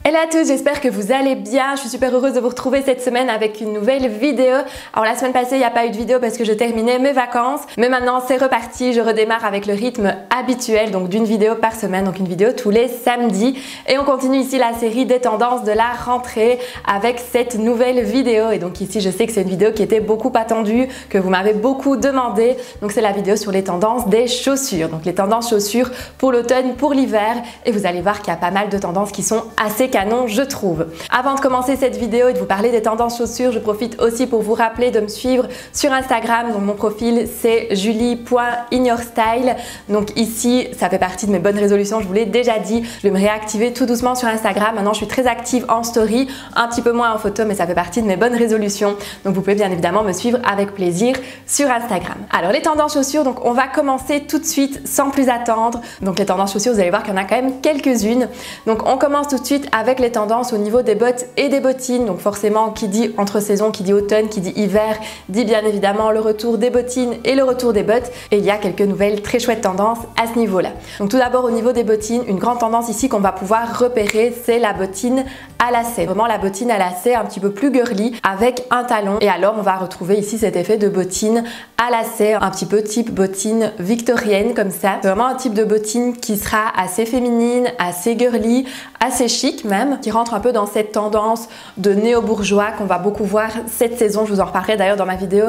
Hello à tous, j'espère que vous allez bien. Je suis super heureuse de vous retrouver cette semaine avec une nouvelle vidéo. Alors la semaine passée, il n'y a pas eu de vidéo parce que je terminais mes vacances. Mais maintenant, c'est reparti. Je redémarre avec le rythme habituel, donc d'une vidéo par semaine, donc une vidéo tous les samedis. Et on continue ici la série des tendances de la rentrée avec cette nouvelle vidéo. Et donc ici, je sais que c'est une vidéo qui était beaucoup attendue, que vous m'avez beaucoup demandé. Donc c'est la vidéo sur les tendances des chaussures. Donc les tendances chaussures pour l'automne, pour l'hiver. Et vous allez voir qu'il y a pas mal de tendances qui sont assez canon, je trouve. Avant de commencer cette vidéo et de vous parler des tendances chaussures, je profite aussi pour vous rappeler de me suivre sur Instagram. Donc mon profil c'est julie.inyourstyle. Donc ici, ça fait partie de mes bonnes résolutions, je vous l'ai déjà dit. Je vais me réactiver tout doucement sur Instagram. Maintenant, je suis très active en story, un petit peu moins en photo, mais ça fait partie de mes bonnes résolutions. Donc vous pouvez bien évidemment me suivre avec plaisir sur Instagram. Alors les tendances chaussures, donc on va commencer tout de suite sans plus attendre. Donc les tendances chaussures, vous allez voir qu'il y en a quand même quelques-unes. Donc on commence tout de suite avec les tendances au niveau des bottes et des bottines. Donc forcément, qui dit entre-saison, qui dit automne, qui dit hiver, dit bien évidemment le retour des bottines et le retour des bottes. Et il y a quelques nouvelles très chouettes tendances à ce niveau-là. Donc tout d'abord au niveau des bottines, une grande tendance ici qu'on va pouvoir repérer, c'est la bottine à lacets. Vraiment la bottine à lacets un petit peu plus girly avec un talon. Et alors on va retrouver ici cet effet de bottine à lacets, un petit peu type bottine victorienne comme ça. C'est vraiment un type de bottine qui sera assez féminine, assez girly, assez chic même, qui rentre un peu dans cette tendance de néo-bourgeois qu'on va beaucoup voir cette saison. Je vous en reparlerai d'ailleurs dans ma vidéo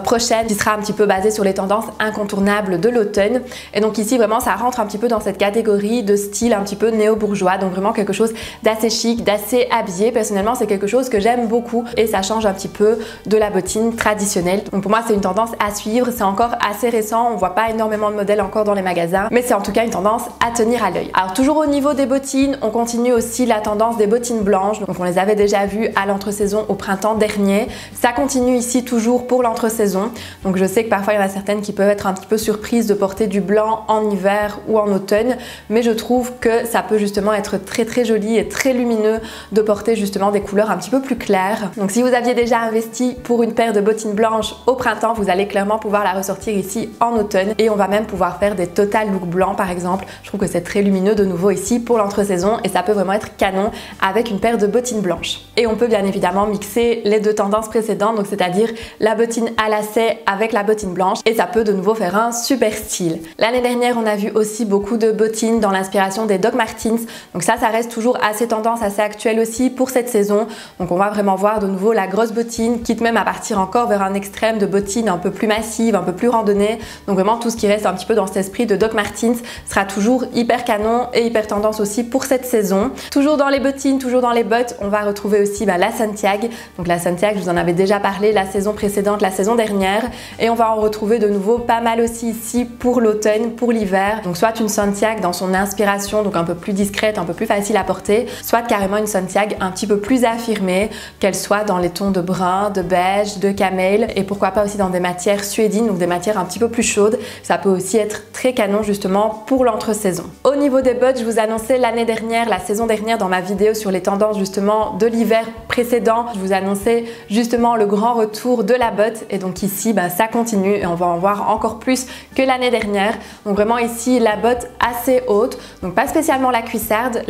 prochaine qui sera un petit peu basée sur les tendances incontournables de l'automne. Et donc ici vraiment ça rentre un petit peu dans cette catégorie de style un petit peu néo-bourgeois, donc vraiment quelque chose d'assez chic, d'assez habillé. Personnellement c'est quelque chose que j'aime beaucoup et ça change un petit peu de la bottine traditionnelle. Donc pour moi c'est une tendance à suivre, c'est encore assez récent, on voit pas énormément de modèles encore dans les magasins, mais c'est en tout cas une tendance à tenir à l'œil. Alors toujours au niveau des bottines, on continue aussi la tendance des bottines blanches, donc on les avait déjà vues à l'entre-saison au printemps dernier. Ça continue ici toujours pour l'entre-saison, donc je sais que parfois il y en a certaines qui peuvent être un petit peu surprises de porter du blanc en hiver ou en automne, mais je trouve que ça peut justement être très joli et très lumineux de porter justement des couleurs un petit peu plus claires. Donc si vous aviez déjà investi pour une paire de bottines blanches au printemps, vous allez clairement pouvoir la ressortir ici en automne et on va même pouvoir faire des total look blancs par exemple. Je trouve que c'est très lumineux de nouveau ici pour l'entre-saison et ça peut vraiment être canon avec une paire de bottines blanches. Et on peut bien évidemment mixer les deux tendances précédentes, donc c'est-à-dire la bottine à lacets avec la bottine blanche et ça peut de nouveau faire un super style. L'année dernière, on a vu aussi beaucoup de bottines dans l'inspiration des Doc Martens, donc ça reste toujours assez tendance, assez actuel aussi pour cette saison. Donc on va vraiment voir de nouveau la grosse bottine, quitte même à partir encore vers un extrême de bottines un peu plus massive, un peu plus randonnée. Donc vraiment tout ce qui reste un petit peu dans cet esprit de Doc Martens sera toujours hyper canon et hyper tendance aussi pour cette saison. Toujours dans les bottines, toujours dans les bottes, on va retrouver aussi la Santiago. Donc la Santiago, je vous en avais déjà parlé la saison précédente, la saison dernière. Et on va en retrouver de nouveau pas mal aussi ici pour l'automne, pour l'hiver. Donc soit une Santiago dans son inspiration, donc un peu plus discrète, un peu plus facile à porter, soit carrément une Santiago un petit peu plus affirmée, qu'elle soit dans les tons de brun, de beige, de camel et pourquoi pas aussi dans des matières suédines, donc des matières un petit peu plus chaudes. Ça peut aussi être très canon justement pour l'entre-saison. Au niveau des bottes, je vous annonçais l'année dernière, la saison dernière dans ma vidéo sur les tendances justement de l'hiver précédent, je vous annonçais justement le grand retour de la botte et donc ici ça continue et on va en voir encore plus que l'année dernière. Donc vraiment ici la botte assez haute, donc pas spécialement la cuissarde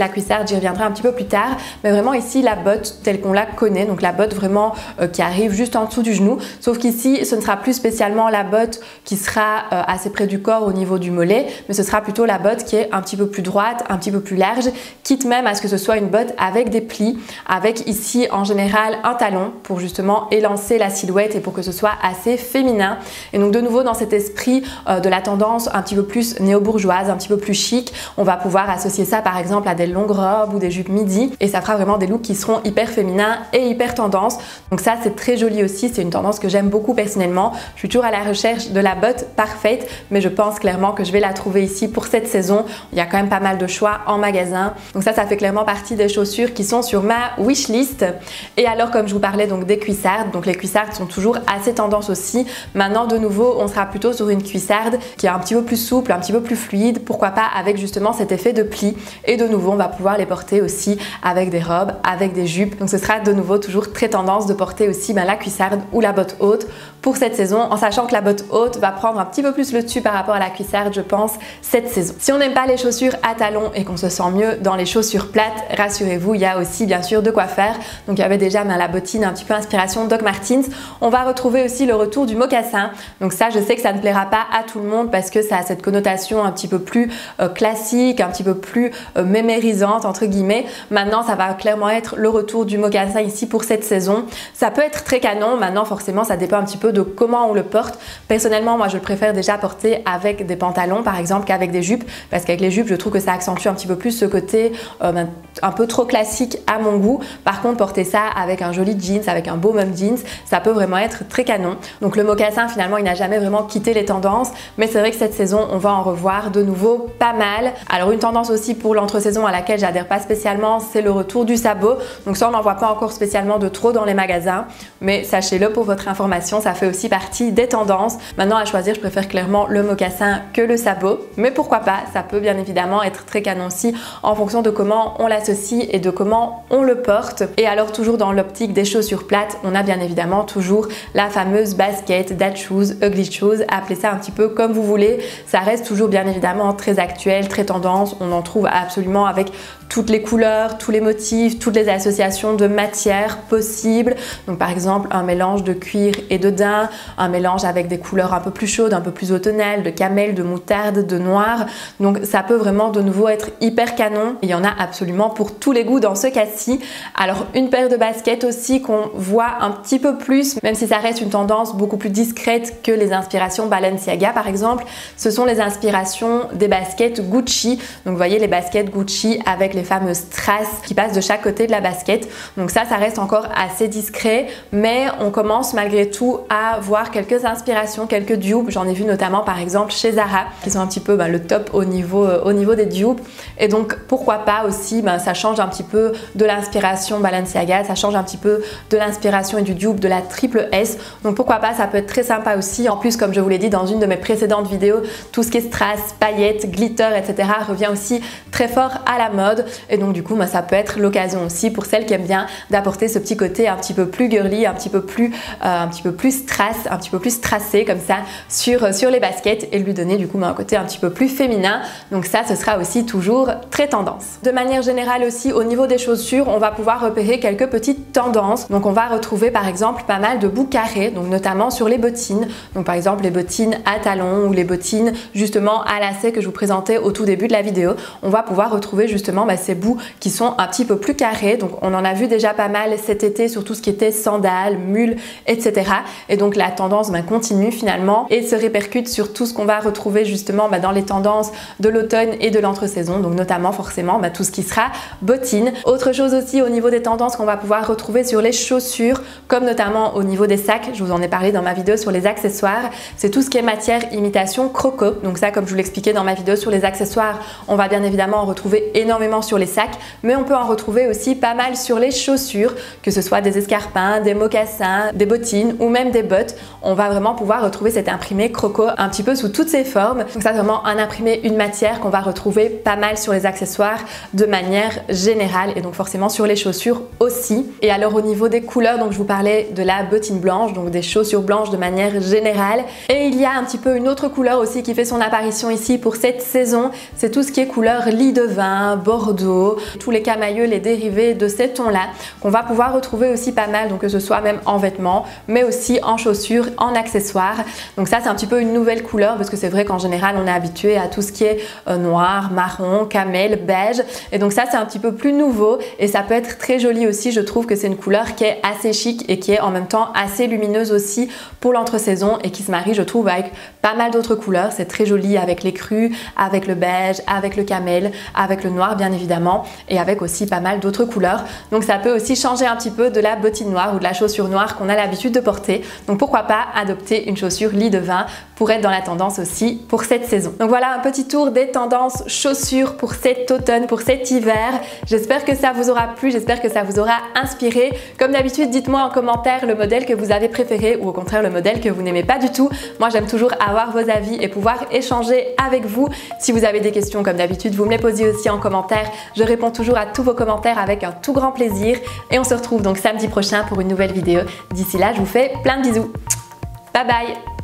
j'y reviendrai un petit peu plus tard, mais vraiment ici la botte telle qu'on la connaît, donc la botte vraiment qui arrive juste en dessous du genou, sauf qu'ici ce ne sera plus spécialement la botte qui sera assez près du corps au niveau du mollet, mais ce sera plutôt la botte qui est un petit peu plus droite, un petit peu plus large, quitte même à ce que ce soit une botte avec des plis, avec ici en général un talon pour justement élancer la silhouette et pour que ce soit assez féminin. Et donc de nouveau dans cet esprit de la tendance un petit peu plus néo-bourgeoise, un petit peu plus chic, on va pouvoir associer ça par exemple à des longues robes ou des jupes midi et ça fera vraiment des looks qui seront hyper féminins et hyper tendance. Donc ça c'est très joli aussi, c'est une tendance que j'aime beaucoup personnellement. Je suis toujours à la recherche de la botte parfaite, mais je pense clairement que je vais la trouver ici pour cette saison. Il y a quand même pas mal de choix en magasin. Donc ça fait clairement partie des chaussures qui sont sur ma wishlist. Et alors comme je vous parlais donc des cuissardes, donc les cuissardes sont toujours assez tendance aussi. Maintenant de nouveau on sera plutôt sur une cuissarde qui est un petit peu plus souple, un petit peu plus fluide, pourquoi pas avec justement cet effet de pli. Et de nouveau on va pouvoir les porter aussi avec des robes, avec des jupes. Donc ce sera de nouveau toujours très tendance de porter aussi la cuissarde ou la botte haute pour cette saison, en sachant que la botte haute va prendre un petit peu plus le dessus par rapport à la cuissarde, je pense, cette saison. Si on n'aime pas les chaussures à talons et qu'on se sent mieux dans les chaussures plates, rassurez-vous, il y a aussi bien sûr de quoi faire. Donc il y avait déjà la bottine un petit peu inspiration Doc Martens. On va retrouver aussi le retour du mocassin. Donc ça, je sais que ça ne plaira pas à tout le monde parce que ça a cette connotation un petit peu plus classique, un petit peu plus mémérisante entre guillemets. Maintenant, ça va clairement être le retour du mocassin ici pour cette saison. Ça peut être très canon. Maintenant, forcément, ça dépend un petit peu de comment on le porte. Personnellement, moi, je le préfère déjà porter avec des pantalons, par exemple, qu'avec des jupes, parce qu'avec les jupes, je trouve que ça accentue un petit peu plus ce côté un peu trop classique à mon goût. Par contre, porter ça avec un joli jeans, avec un beau mum jeans, ça peut vraiment être très canon. Donc le mocassin, finalement, il n'a jamais vraiment quitté les tendances, mais c'est vrai que cette saison, on va en revoir de nouveau pas mal. Alors une tendance aussi pour l'entre-saison à laquelle j'adhère pas spécialement, c'est le retour du sabot. Donc ça, on n'en voit pas encore spécialement de trop dans les magasins, mais sachez-le pour votre information, ça fait aussi partie des tendances. Maintenant, à choisir, je préfère clairement le mocassin que le sabot, mais pourquoi pas, ça peut bien évidemment être très canon aussi en fonction de comment on l'associe et de comment on le porte. Et alors toujours dans l'optique des chaussures plates, on a bien évidemment toujours la fameuse basket, dad shoes, ugly shoes, appelez ça un petit peu comme vous voulez. Ça reste toujours bien évidemment très actuel, très tendance, on en trouve absolument avec toutes les couleurs, tous les motifs, toutes les associations de matières possibles. Donc par exemple un mélange de cuir et de daim, un mélange avec des couleurs un peu plus chaudes, un peu plus automnales, de camel, de moutarde, de noir. Donc ça peut vraiment de nouveau être hyper canon. Il y en a absolument pour tous les goûts dans ce cas-ci. Alors une paire de baskets aussi qu'on voit un petit peu plus, même si ça reste une tendance beaucoup plus discrète que les inspirations Balenciaga par exemple, ce sont les inspirations des baskets Gucci. Donc vous voyez les baskets Gucci avec les fameuses strass qui passent de chaque côté de la basket. Donc ça reste encore assez discret, mais on commence malgré tout à voir quelques inspirations, quelques dupes. J'en ai vu notamment par exemple chez Zara, qui sont un petit peu le top au niveau des dupes. Et donc pourquoi pas aussi, ça change un petit peu de l'inspiration Balenciaga, ça change un petit peu de l'inspiration et du dupe de la triple S. Donc pourquoi pas, ça peut être très sympa aussi. En plus, comme je vous l'ai dit dans une de mes précédentes vidéos, tout ce qui est strass, paillettes, glitter, etc. revient aussi très fort à la mode. Et donc du coup, ça peut être l'occasion aussi pour celles qui aiment bien d'apporter ce petit côté un petit peu plus girly, un petit peu plus strass, un petit peu plus strassé comme ça sur les baskets et lui donner du coup un côté un petit peu plus féminin. Donc ça, ce sera aussi toujours très tendance. De manière générale aussi, au niveau des chaussures, on va pouvoir repérer quelques petites tendances. Donc on va retrouver par exemple pas mal de bouts carrés, donc notamment sur les bottines. Donc par exemple les bottines à talons ou les bottines justement à lacets que je vous présentais au tout début de la vidéo. On va pouvoir retrouver justement ces bouts qui sont un petit peu plus carrés. Donc on en a vu déjà pas mal cet été sur tout ce qui était sandales, mules, etc. Et donc la tendance continue finalement et se répercute sur tout ce qu'on va retrouver justement dans les tendances de l'automne et de l'entre-saison. Donc notamment forcément tout ce qui sera bottines. Autre chose aussi au niveau des tendances qu'on va pouvoir retrouver sur les chaussures, comme notamment au niveau des sacs, je vous en ai parlé dans ma vidéo sur les accessoires, c'est tout ce qui est matière imitation croco. Donc ça, comme je vous l'expliquais dans ma vidéo sur les accessoires, on va bien évidemment en retrouver énormément sur les sacs, mais on peut en retrouver aussi pas mal sur les chaussures, que ce soit des escarpins, des mocassins, des bottines ou même des bottes. On va vraiment pouvoir retrouver cet imprimé croco un petit peu sous toutes ses formes. Donc ça, c'est vraiment un imprimé, une matière qu'on va retrouver pas mal sur les accessoires de manière générale et donc forcément sur les chaussures aussi. Et alors au niveau des couleurs, donc je vous parlais de la bottine blanche, donc des chaussures blanches de manière générale. Et il y a un petit peu une autre couleur aussi qui fait son apparition ici pour cette saison, c'est tout ce qui est couleur lit de vin, bordeaux, tous les camailleux, les dérivés de ces tons-là qu'on va pouvoir retrouver aussi pas mal, donc que ce soit même en vêtements, mais aussi en chaussures, en accessoires. Donc ça, c'est un petit peu une nouvelle couleur parce que c'est vrai qu'en général, on est habitué à tout ce qui est noir, marron, camel, beige. Et donc ça, c'est un petit peu plus nouveau et ça peut être très joli aussi. Je trouve que c'est une couleur qui est assez chic et qui est en même temps assez lumineuse aussi pour l'entre-saison et qui se marie, je trouve, avec pas mal d'autres couleurs. C'est très joli avec les crus, avec le beige, avec le camel, avec le noir bien évidemment et avec aussi pas mal d'autres couleurs. Donc ça peut aussi changer un petit peu de la bottine noire ou de la chaussure noire qu'on a l'habitude de porter. Donc pourquoi pas adopter une chaussure lit de vin pour être dans la tendance aussi pour cette saison. Donc voilà un petit tour des tendances chaussures pour cet automne, pour cet hiver. J'espère que ça vous aura plu, j'espère que ça vous aura inspiré. Comme d'habitude, dites-moi en commentaire le modèle que vous avez préféré ou au contraire le modèle que vous n'aimez pas du tout. Moi j'aime toujours avoir vos avis et pouvoir échanger avec vous. Si vous avez des questions comme d'habitude, vous me les posez aussi en commentaire. Je réponds toujours à tous vos commentaires avec un tout grand plaisir. Et on se retrouve donc samedi prochain pour une nouvelle vidéo. D'ici là, je vous fais plein de bisous. Bye bye!